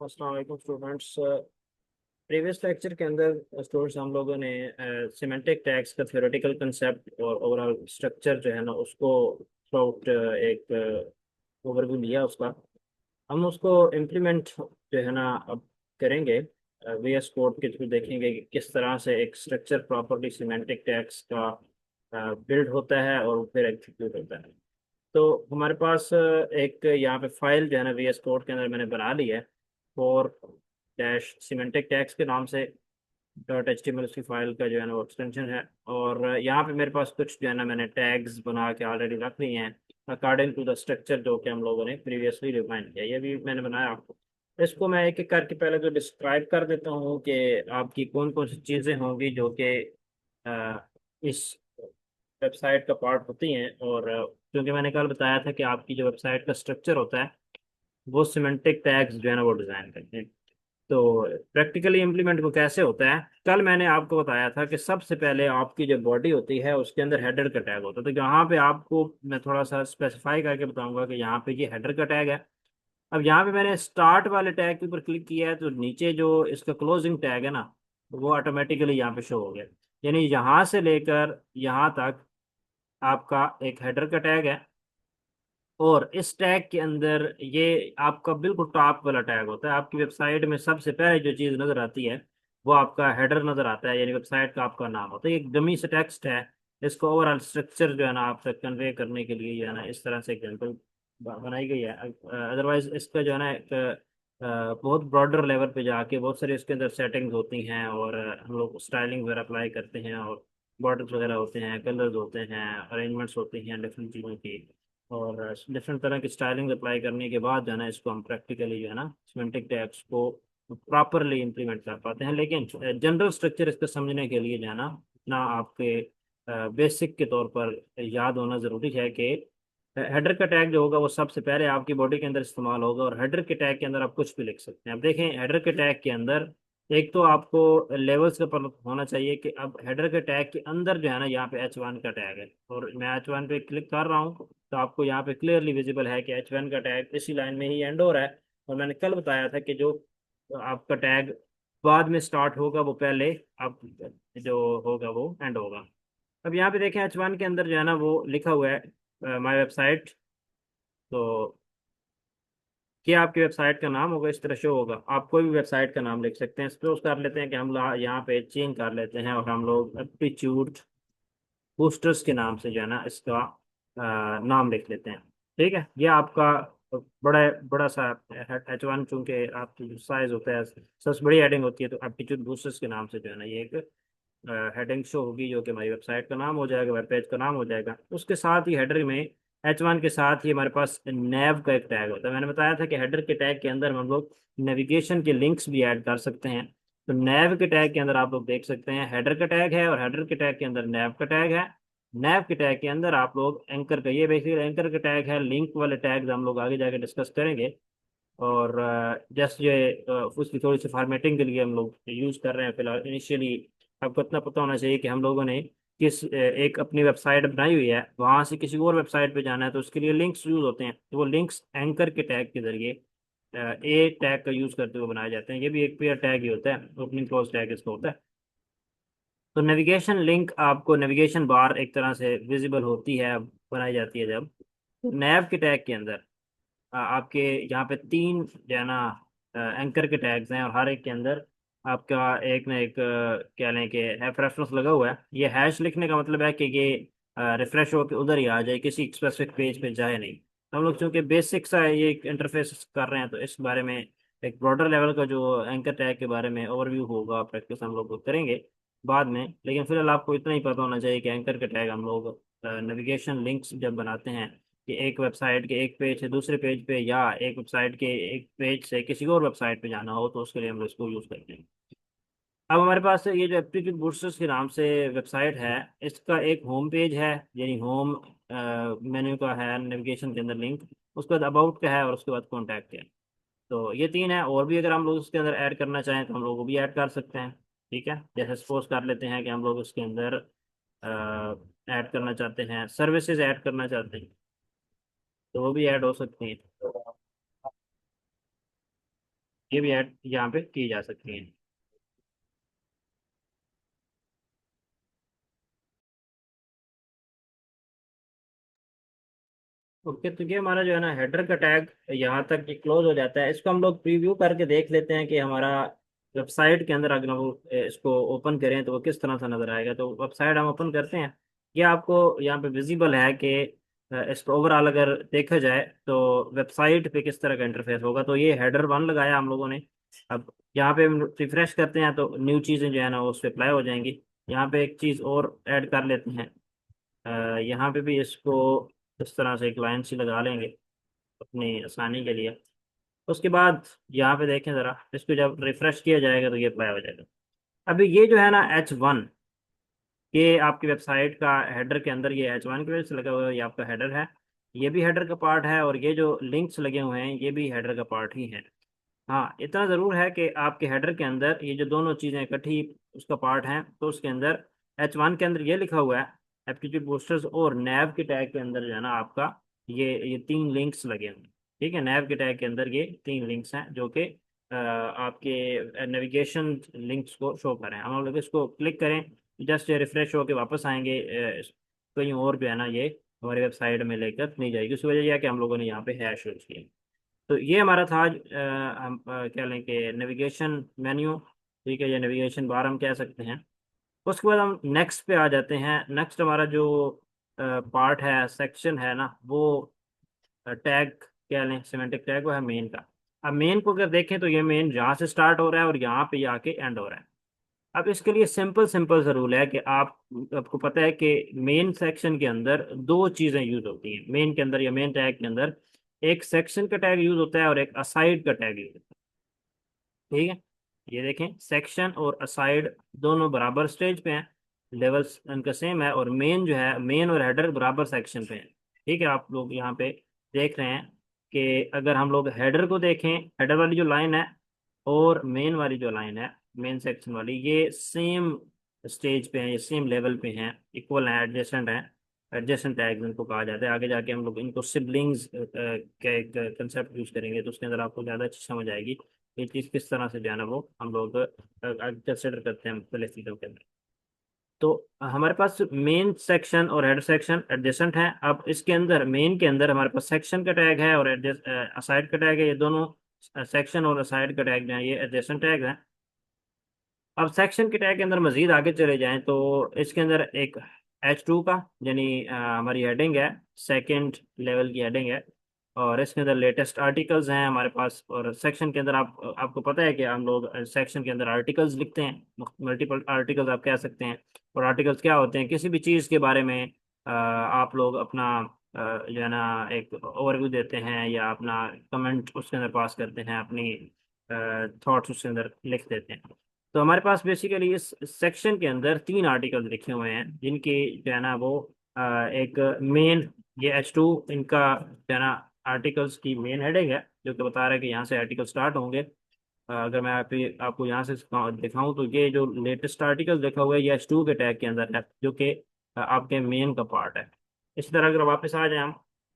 अस्सलाम वालेकुम students. Previous lecture के अंदर स्टूडेंट्स हम लोगों ने सिमेंटिक टैग्स का थ्योरेटिकल कंसेप्ट और ओवरऑल स्ट्रक्चर जो है ना उसको थ्रूआउट एक ओवरव्यू लिया उसका। हम उसको इम्प्लीमेंट जो है ना अब करेंगे। VS कोड के थ्रू देखेंगे कि किस तरह से एक स्ट्रक्चर प्रॉपरली सिमेंटिक टैग्स का बिल्ड होता है और फिर एग्जीक्यूट होता है। तो हमारे पास एक यहाँ पे फाइल जो है ना VS कोड के अंदर मैंने बना ली है। फोर डैश सीमेंटिक टैग्स के नाम से .html उसकी फाइल का जो है ना वो एक्सटेंशन है। और यहाँ पे मेरे पास कुछ जो है ना मैंने टैग्स बना के ऑलरेडी रख लिए हैं अकॉर्डिंग टू द स्ट्रक्चर जो कि हम लोगों ने प्रीवियसली डिफाइन किया। ये भी मैंने बनाया आपको। इसको मैं एक एक करके पहले तो डिस्क्राइब कर देता हूँ कि आपकी कौन कौन सी चीज़ें होंगी जो कि इस वेबसाइट का पार्ट होती हैं। और क्योंकि मैंने कल बताया था कि आपकी जो वेबसाइट का स्ट्रक्चर होता है वो सिमेंटिक टैग्स जो है ना वो डिज़ाइन करते हैं। तो प्रैक्टिकली इम्प्लीमेंट वो कैसे होता है, कल मैंने आपको बताया था कि सबसे पहले आपकी जो बॉडी होती है उसके अंदर हेडर का टैग होता है। तो यहाँ पे आपको मैं थोड़ा सा स्पेसिफाई करके बताऊंगा कि यहाँ पे ये हेडर का टैग है। अब यहाँ पे मैंने स्टार्ट वाले टैग के ऊपर क्लिक किया है तो नीचे जो इसका क्लोजिंग टैग है ना वो ऑटोमेटिकली यहाँ पे शो हो गया। यानी यहाँ से लेकर यहाँ तक आपका एक हेडर का टैग है। और इस टैग के अंदर ये आपका बिल्कुल टॉप वाला टैग होता है। आपकी वेबसाइट में सबसे पहले जो चीज़ नज़र आती है वो आपका हेडर नज़र आता है, यानी वेबसाइट का आपका नाम होता है। ये एक डमी से टेक्स्ट है। इसको ओवरऑल स्ट्रक्चर जो है ना आप तक कन्वे करने के लिए जो है ना इस तरह से एग्जाम्पल बनाई गई है। अदरवाइज इसका जो है ना एक बहुत ब्रॉडर लेवल पे जाके बहुत सारी इसके अंदर सेटिंग्स होती हैं और हम लोग स्टाइलिंग वगैरह अप्लाई करते हैं और बॉर्डर्स वगैरह होते हैं, कलर्स होते हैं, अरेंजमेंट्स होती हैं डिफरेंट चीज़ों की। और डिफरेंट तरह की स्टाइलिंग अप्लाई करने के बाद जो है ना इसको हम प्रैक्टिकली जो है ना सिमेंटिक टैग्स को प्रॉपरली इंप्लीमेंट कर पाते हैं। लेकिन जनरल स्ट्रक्चर इसको समझने के लिए जो है ना आपके बेसिक के तौर पर याद होना ज़रूरी है कि हेडर का टैग जो होगा वो सबसे पहले आपकी बॉडी के अंदर इस्तेमाल होगा। और हेडर के टैग के अंदर आप कुछ भी लिख सकते हैं। अब देखें हेडर के टैग के अंदर एक तो आपको लेवल्स का पता होना चाहिए कि अब हेडर के टैग के अंदर जो है ना यहाँ पे H1 का टैग है और मैं H1 पे क्लिक कर रहा हूँ तो आपको यहाँ पे क्लियरली विजिबल है कि H1 का टैग इसी लाइन में ही एंड हो रहा है। और मैंने कल बताया था कि जो आपका टैग बाद में स्टार्ट होगा वो पहले आप जो होगा वो एंड होगा। अब यहाँ पे देखें H1 के अंदर जो है ना वो लिखा हुआ है माई वेबसाइट। तो क्या आपकी वेबसाइट का नाम होगा इस तरह शो होगा। आप कोई भी वेबसाइट का नाम लिख सकते हैं। सपोज कर लेते हैं कि हम यहाँ पे चेंज कर लेते हैं और हम लोग एप्टीट्यूड बूस्टर्स के नाम से जो है ना इसका नाम लिख लेते हैं। ठीक है, ये आपका बड़ा बड़ा सा H1 चूंकि आपकी जो साइज होता है सबसे बड़ी हेडिंग होती है तो एप्टीट्यूड बूस्टर्स के नाम से जो है ना ये एक हेडिंग शो होगी जो कि हमारी वेबसाइट का नाम हो जाएगा, वेब पेज का नाम हो जाएगा। उसके साथ ही हेडर में H1 के साथ ही हमारे पास नेव का एक टैग होता है। मैंने बताया था कि हेडर के टैग के अंदर हम लोग नेविगेशन के लिंक्स भी ऐड कर सकते हैं। तो नेव के टैग के अंदर आप लोग देख सकते हैं हेडर का टैग है और हेडर के टैग के अंदर नेव का टैग है। नेव के टैग के अंदर आप लोग एंकर का ये बेसिकली एंकर का टैग है। लिंक वाले टैग्स हम लोग आगे जाके डिस्कस करेंगे। और जस्ट ये उसकी थोड़ी सी फॉर्मेटिंग के लिए हम लोग यूज़ कर रहे हैं फिलहाल इनिशियली। आपको इतना पता होना चाहिए कि हम लोगों ने किस एक अपनी वेबसाइट बनाई हुई है वहाँ से किसी और वेबसाइट पे जाना है तो उसके लिए लिंक्स यूज़ होते हैं। तो वो लिंक्स एंकर के टैग के जरिए ए टैग का यूज़ करते हुए बनाए जाते हैं। ये भी एक पेयर टैग ही होता है, ओपनिंग क्लोज टैग इसका होता है। तो नेविगेशन लिंक आपको नेविगेशन बार एक तरह से विजिबल होती है बनाई जाती है जब नैव के टैग के अंदर आपके यहाँ पे तीन जो है ना एंकर के टैग्स हैं और हर एक के अंदर आपका एक ना एक क्या लें कि रेफरेंस लगा हुआ है। ये हैश लिखने का मतलब है कि ये रिफ्रेश होकर उधर ही आ जाए, किसी स्पेसिफिक पेज पे जाए नहीं। तो हम लोग चूंकि बेसिक सा ये इंटरफेस कर रहे हैं तो इस बारे में एक ब्रॉडर लेवल का जो एंकर टैग के बारे में ओवरव्यू होगा प्रैक्टिस हम लोग करेंगे बाद में। लेकिन फिलहाल आपको इतना ही पता होना चाहिए कि एंकर के टैग हम लोग नेविगेशन लिंक्स जब बनाते हैं कि एक वेबसाइट के एक पेज से दूसरे पेज पे या एक वेबसाइट के एक पेज से किसी और वेबसाइट पे जाना हो तो उसके लिए हम लोग इसको यूज़ करते हैं। अब हमारे पास ये जो एप्टीट्यूड बूस्टर्स के नाम से वेबसाइट है इसका एक होम पेज है, यानी होम मेन्यू का है नेविगेशन के अंदर लिंक। उसके बाद अबाउट का है और उसके बाद कॉन्टैक्ट है। तो ये तीन है। और भी अगर हम लोग उसके अंदर ऐड करना चाहें तो हम लोग वो भी ऐड कर सकते हैं। ठीक है, जैसे सपोज कर लेते हैं कि हम लोग उसके अंदर ऐड करना चाहते हैं, सर्विसेज ऐड करना चाहते हैं तो वो भी ऐड हो सकती हैं। ये भी ऐड यहाँ पे की जा सकती हैं। ओके, तो ये हमारा जो है ना हेडर का टैग यहाँ तक ये क्लोज हो जाता है। इसको हम लोग प्रीव्यू करके देख लेते हैं कि हमारा वेबसाइट के अंदर अगर हम इसको ओपन करें तो वो किस तरह से नजर आएगा। तो वेबसाइट हम ओपन करते हैं। ये आपको यहाँ पे विजिबल है कि इसको ओवरऑल अगर देखा जाए तो वेबसाइट पे किस तरह का इंटरफेस होगा। तो ये हेडर वन लगाया हम लोगों ने। अब यहाँ पे हम रिफ्रेश करते हैं तो न्यू चीज़ें जो है ना वो उस पर अप्लाई हो जाएंगी। यहाँ पे एक चीज़ और ऐड कर लेते हैं। यहाँ पे भी इसको इस तरह से एक लाइन सी लगा लेंगे अपनी आसानी के लिए। उसके बाद यहाँ पे देखें ज़रा, इसको जब रिफ्रेश किया जाएगा तो ये अप्लाई हो जाएगा। अभी ये जो है ना H1, ये आपकी वेबसाइट का हेडर के अंदर ये H1 की वजह से लगा हुआ है, ये आपका हेडर है। ये भी हेडर का पार्ट है और ये जो लिंक्स लगे हुए हैं ये भी हेडर का पार्ट ही है। हाँ, इतना ज़रूर है कि आपके हेडर के अंदर ये जो दोनों चीज़ें इकट्ठी उसका पार्ट हैं, तो उसके अंदर H1 के अंदर ये लिखा हुआ है एप्टीट्यूड बूस्टर्स, और नैव के टैग के अंदर जो है ना आपका ये तीन लिंक्स लगे हुए हैं। ठीक है, नैव के टैग के अंदर ये तीन लिंक्स हैं जो कि आपके नेविगेशन लिंक्स को शो करें। हम लोग इसको क्लिक करें, जस्ट रिफ्रेश होकर वापस आएंगे कहीं और जो है ना ये हमारी वेबसाइट में लेकर नहीं जाएगी। उस वजह यह है कि हम लोगों ने यहाँ पे हैश यूज़ किया। तो ये हमारा था हम क्या लें कि नेविगेशन मेन्यू। ठीक है, ये नेविगेशन बार हम कह सकते हैं। उसके बाद हम नेक्स्ट पे आ जाते हैं। नेक्स्ट हमारा जो पार्ट है, सेक्शन है ना, वो टैग क्या लें, सिमेंटिक टैग, वो है मेन का। अब मेन को अगर देखें तो ये मेन यहाँ से स्टार्ट हो रहा है और यहाँ पे आके एंड हो रहा है। अब इसके लिए सिंपल सिंपल सा रूल है कि आपको पता है कि मेन सेक्शन के अंदर दो चीज़ें यूज होती हैं मेन के अंदर या मेन टैग के अंदर। एक सेक्शन का टैग यूज होता है और एक असाइड का टैग यूज होता है। ठीक है, ये देखें, सेक्शन और असाइड दोनों बराबर स्टेज पे हैं, लेवल्स उनका सेम है, और मेन जो है, मेन और हेडर बराबर सेक्शन पे हैं। ठीक है, आप लोग यहाँ पे देख रहे हैं कि अगर हम लोग हेडर को देखें, हेडर वाली जो लाइन है और मेन वाली जो लाइन है, मेन सेक्शन वाली, ये सेम स्टेज पे हैं, ये सेम लेवल पे हैं, इक्वल हैं, एडजेसेंट हैं। एडजेसेंट टैग्स इनको कहा जाता है। आगे जाके हम लोग इनको सिबलिंग्स का एक कंसेप्ट यूज करेंगे तो उसके अंदर आपको ज़्यादा अच्छी समझ आएगी ये चीज़ किस तरह से जो है ना वो हम लोग कंसिडर करते हैं मुख्तलिफ चीज़ों के अंदर। तो हमारे पास मेन सेक्शन और हेड सेक्शन एडजेसेंट हैं। अब इसके अंदर मेन के अंदर हमारे पास सेक्शन का टैग है और असाइड का टैग है। ये दोनों सेक्शन और असाइड का टैग जो है ये एडजेसेंट टैग है। अब सेक्शन के टैग के अंदर मजीद आगे चले जाएं तो इसके अंदर एक H2 का, यानी हमारी हेडिंग है, सेकंड लेवल की हेडिंग है। और इसके अंदर लेटेस्ट आर्टिकल्स हैं हमारे पास। और सेक्शन के अंदर आपको पता है कि हम लोग सेक्शन के अंदर आर्टिकल्स लिखते हैं, मल्टीपल आर्टिकल्स आप कह सकते हैं। और आर्टिकल्स क्या होते हैं, किसी भी चीज़ के बारे में आप लोग अपना जो है ना एक ओवरव्यू देते हैं या अपना कमेंट उसके अंदर पास करते हैं, अपनी थॉट्स उसके अंदर लिख देते हैं। तो हमारे पास बेसिकली इस सेक्शन के अंदर तीन आर्टिकल लिखे हुए हैं जिनकी जो है ना वो एक मेन, ये H2 इनका जो है ना आर्टिकल्स की मेन हेडिंग है जो कि बता रहा है कि यहाँ से आर्टिकल स्टार्ट होंगे। अगर मैं आपको यहाँ से दिखाऊं तो ये जो लेटेस्ट आर्टिकल लिखा हुआ है ये H2 के टैग के अंदर है जो कि आपके मेन का पार्ट है। इसी तरह अगर वापस आ जाए हम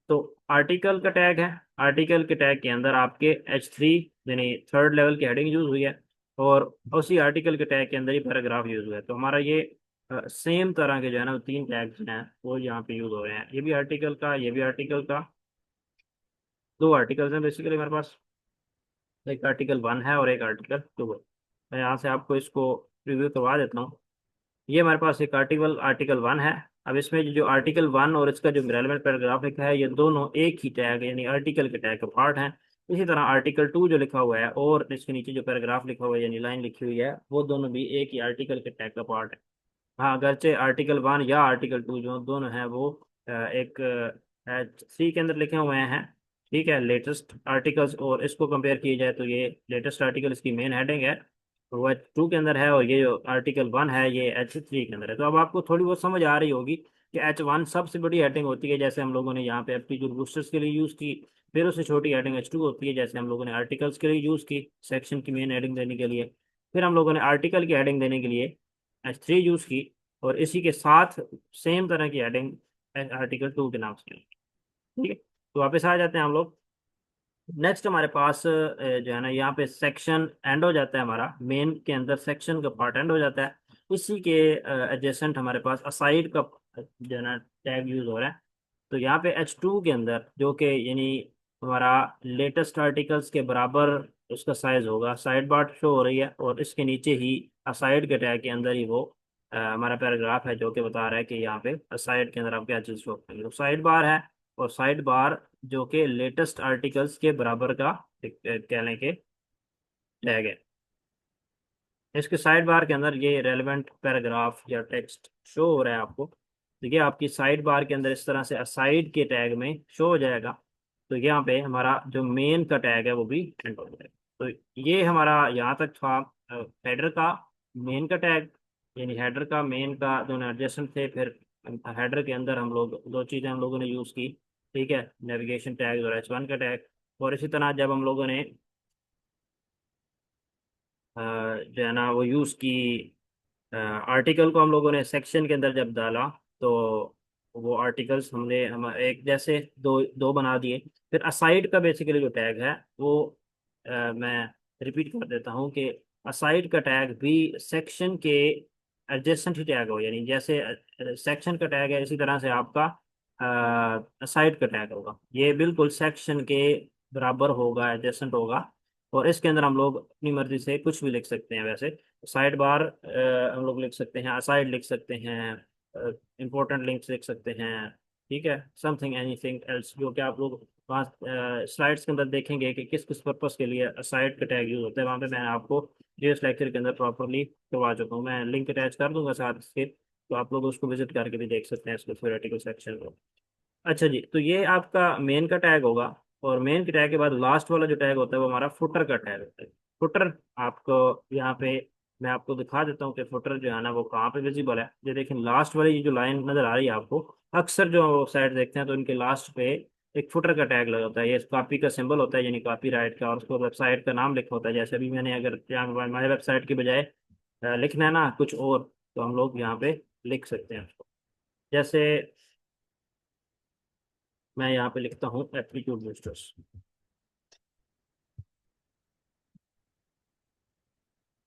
तो आर्टिकल का टैग है। आर्टिकल के टैग के अंदर आपके H3 यानी थर्ड लेवल की हेडिंग यूज हुई है और उसी आर्टिकल के टैग के अंदर ही पैराग्राफ यूज हुआ है। तो हमारा ये सेम तरह के जो है ना वो तीन टैग्स हैं वो यहाँ पे यूज हो रहे हैं। ये भी आर्टिकल का, ये भी आर्टिकल का, दो आर्टिकल्स हैं बेसिकली हमारे पास। एक आर्टिकल 1 है और एक आर्टिकल 2 है। मैं यहाँ से आपको इसको रिव्यू करवा देता हूँ। ये हमारे पास एक आर्टिकल आर्टिकल 1 है। अब इसमें जो आर्टिकल 1 और इसका जो रेलेवेंट पैराग्राफ लिखा है ये दोनों एक ही टैग यानी आर्टिकल के टैग का पार्ट हैं। इसी तरह आर्टिकल 2 जो लिखा हुआ है और इसके नीचे जो पैराग्राफ लिखा हुआ है यानी लाइन लिखी हुई है वो दोनों भी एक ही आर्टिकल के टैग का पार्ट है। हाँ, अगरचे आर्टिकल 1 या आर्टिकल 2 जो दोनों हैं वो एक सी के अंदर लिखे हुए हैं। ठीक है, लेटेस्ट आर्टिकल्स, और इसको कंपेयर किया जाए तो ये लेटेस्ट आर्टिकल इसकी मेन हेडिंग है वो H2 के अंदर है और ये जो आर्टिकल 1 है ये H3 के अंदर है। तो अब आपको थोड़ी बहुत समझ आ रही होगी कि H1 सबसे बड़ी हेडिंग होती है जैसे हम लोगों ने यहाँ पे एप्टीट्यूड बूस्टर्स के लिए यूज़ की। फिर उससे छोटी हेडिंग H2 होती है जैसे हम लोगों ने आर्टिकल्स के लिए यूज़ की सेक्शन की मेन हेडिंग देने के लिए। फिर हम लोगों ने आर्टिकल की हेडिंग देने के लिए H3 यूज़ की। और इसी के साथ सेम तरह की हेडिंग आर्टिकल 2 के नाम से। ठीक है, तो वापस आ जाते हैं हम लोग। नेक्स्ट हमारे पास जो है ना यहाँ पे सेक्शन एंड हो जाता है, हमारा मेन के अंदर सेक्शन का पार्ट एंड हो जाता है। इसी के एडजेसेंट हमारे पास असाइड का जो है ना टैग यूज हो रहा है। तो यहाँ पे H2 के अंदर जो कि यानी हमारा लेटेस्ट आर्टिकल्स के बराबर उसका साइज होगा, साइड बार शो हो रही है, और इसके नीचे ही असाइड के टैग के अंदर ही वो हमारा पैराग्राफ है जो कि बता रहा है कि यहाँ पे असाइड के अंदर आप क्या चीज़ शो करेंगे। तो साइड बार है, और साइड बार जो कि लेटेस्ट आर्टिकल्स के बराबर का कह लें कि टैग है। इसके साइड बार के अंदर ये रेलेवेंट पैराग्राफ या टेक्स्ट शो हो रहा है आपको। तो ये आपकी साइड बार के अंदर इस तरह से असाइड के टैग में शो हो जाएगा। तो यहाँ पे हमारा जो मेन का टैग है वो भी एंड हो जाएगा। तो ये हमारा यहाँ तक था हेडर का मेन का टैग, यानी हेडर का मेन का दोनों एडजेसेंट थे। फिर हेडर के अंदर हम लोग दो चीज़ें हम लोगों ने यूज़ की, ठीक है, नेविगेशन टैग और H1 का टैग। और इसी तरह जब हम लोगों ने जो है ना वो यूज़ की आर्टिकल को हम लोगों ने सेक्शन के अंदर जब डाला, तो वो आर्टिकल्स हमने हम एक जैसे दो दो बना दिए। फिर असाइड का बेसिकली जो टैग है वो मैं रिपीट कर देता हूँ कि असाइड का टैग भी सेक्शन के एडजेसेंट ही टैग हो, यानी जैसे सेक्शन का टैग है इसी तरह से आपका असाइड का टैग होगा। ये बिल्कुल सेक्शन के बराबर होगा, एडजेसेंट होगा। और इसके अंदर हम लोग अपनी मर्जी से कुछ भी लिख सकते हैं। वैसे साइड बार हम लोग लिख सकते हैं, असाइड लिख सकते हैं, इंपॉर्टेंट लिंक्स लिख सकते हैं, ठीक है, समथिंग एनीथिंग एल्स, जो कि आप लोग वहाँ स्लाइड्स के अंदर देखेंगे कि किस किस पर्पस के लिए असाइड का टैग यूज होता है। वहाँ पे मैं आपको प्रीवियस लेक्चर के अंदर प्रॉपरली करवा चुका हूँ। मैं लिंक अटैच कर दूंगा साथ इसके, तो आप लोग उसको विजिट करके भी देख सकते हैं इसको थ्योरेटिकल सेक्शन को। अच्छा जी, तो ये आपका मेन का टैग होगा। और मेन के टैग के बाद लास्ट वाला जो टैग होता है वो हमारा फुटर का टैग होता है। फुटर आपको यहाँ पे मैं आपको दिखा देता हूँ कि फुटर जो है ना वो कहाँ पे विजिबल है। ये देखें, लास्ट वाली ये जो लाइन नजर आ रही है आपको, अक्सर जो साइट देखते हैं तो इनके लास्ट पे एक फुटर का टैग लगा होता है। ये कॉपी का सिंबल होता है, यानी कॉपी राइट का, और उसको वेबसाइट का नाम लिखा होता है। जैसे अभी मैंने अगर यहाँ हमारे वेबसाइट की बजाय लिखना है ना कुछ और, तो हम लोग यहाँ पे लिख सकते हैं उसको। जैसे मैं यहाँ पे लिखता हूँ एप्टीट्यूड बूस्टर्स,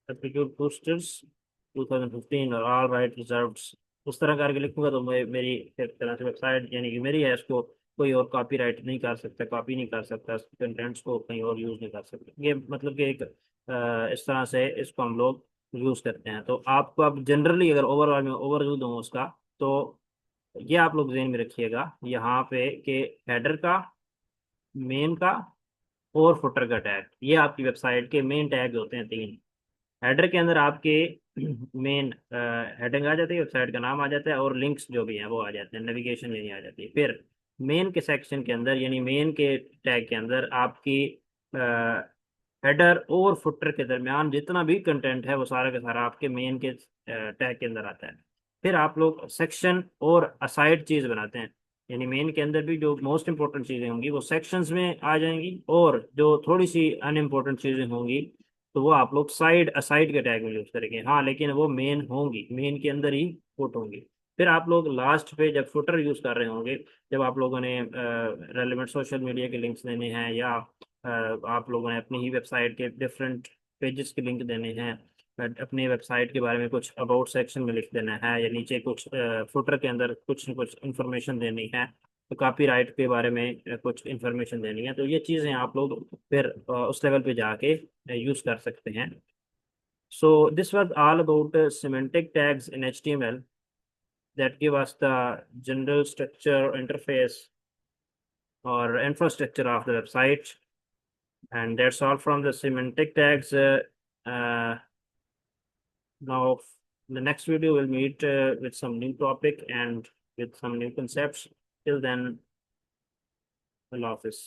एप्टीट्यूड बूस्टर्स 2015 और ऑल राइट रिजर्व्ड, उस तरह करके लिखूंगा तो मेरी एक तरह से वेबसाइट यानी कि मेरी है, इसको कोई और कॉपीराइट नहीं कर सकता, कॉपी नहीं कर सकता, कंटेंट्स को कहीं और यूज़ नहीं कर सकता। ये मतलब कि एक इस तरह से इसको हम लोग यूज़ करते हैं। तो आपको अब जनरली अगर ओवरऑल में ओवरव्यू दूँ उसका, तो ये आप लोग ध्यान में रखिएगा यहाँ पे कि हेडर का, मेन का और फुटर का टैग, ये आपकी वेबसाइट के मेन टैग होते हैं तीन। हेडर के अंदर आपके मेन हेडिंग आ जाती है, वेबसाइट का नाम आ जाता है, और लिंक्स जो भी हैं वो आ जाते हैं, नेविगेशन नहीं आ जाती है। फिर मेन के सेक्शन के अंदर यानी मेन के टैग के अंदर आपकी हेडर और फुटर के दरमियान जितना भी कंटेंट है वो सारा का सारा आपके मेन के टैग के अंदर आता है। फिर आप लोग सेक्शन और असाइड चीज़ बनाते हैं, यानी मेन के अंदर भी जो मोस्ट इंपॉर्टेंट चीज़ें होंगी वो सेक्शंस में आ जाएंगी, और जो थोड़ी सी अनइम्पोर्टेंट चीज़ें होंगी तो वो आप लोग साइड असाइड के टैग में यूज करेंगे। हाँ, लेकिन वो मेन होंगी, मेन के अंदर ही पुट होंगी। फिर आप लोग लास्ट पे जब फुटर यूज कर रहे होंगे, जब आप लोगों ने रेलिवेंट सोशल मीडिया के लिंक्स देने हैं, या आप लोगों ने अपनी ही वेबसाइट के डिफरेंट पेजेस के लिंक देने हैं, अपनी वेबसाइट के बारे में कुछ अबाउट सेक्शन में लिख देना है, या नीचे कुछ फुटर के अंदर कुछ न कुछ इंफॉर्मेशन देनी है, तो कॉपीराइट के बारे में कुछ इंफॉर्मेशन देनी है, तो ये चीज़ें आप लोग फिर उस लेवल पे जाके यूज कर सकते हैं। So this was all about semantic tags in HTML that give us the general structure, interface, or infrastructure of the website. And that's all from the semantic tags. Uh, Now, the next video will meet with some new topic and with some new concepts. Till then, Allah Hafiz.